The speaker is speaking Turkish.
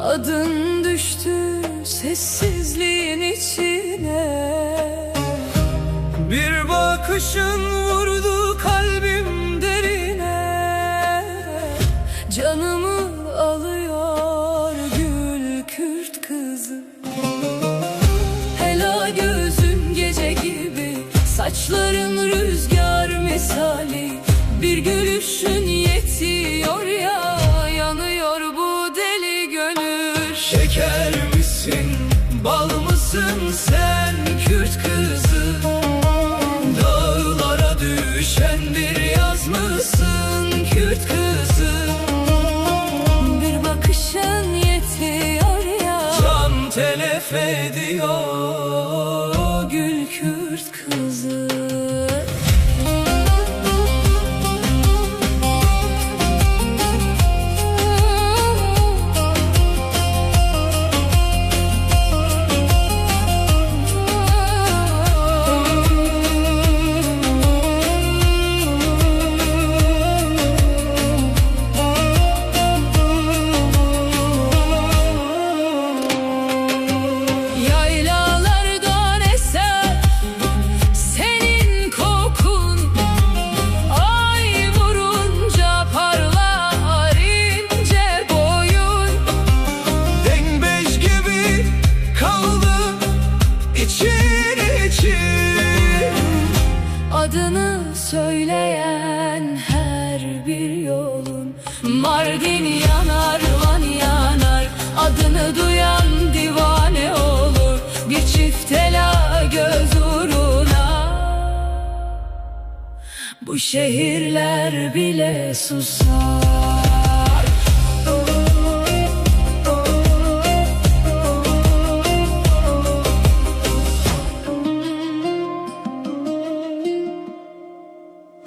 Adın düştü sessizliğin içine. Bir bakışın vurdu kalbim derine. Canımı alıyor gül Kürt kızı. Hela gözün gece gibi, saçların rüzgar misali. Bir gülüşün yetiyor ya, yanıyor bu deli gönül. Şeker misin, bal mısın sen Kürt kızı? Dağlara düşen bir yaz mısın Kürt kızı? Bir bakışın yetiyor ya, Can telef ediyor gül Kürt kızı. Adını söyleyen her bir yolun Mardin yanar, Van yanar. Adını duyan divane olur, bir çift ela göz uğruna. Bu şehirler bile susar.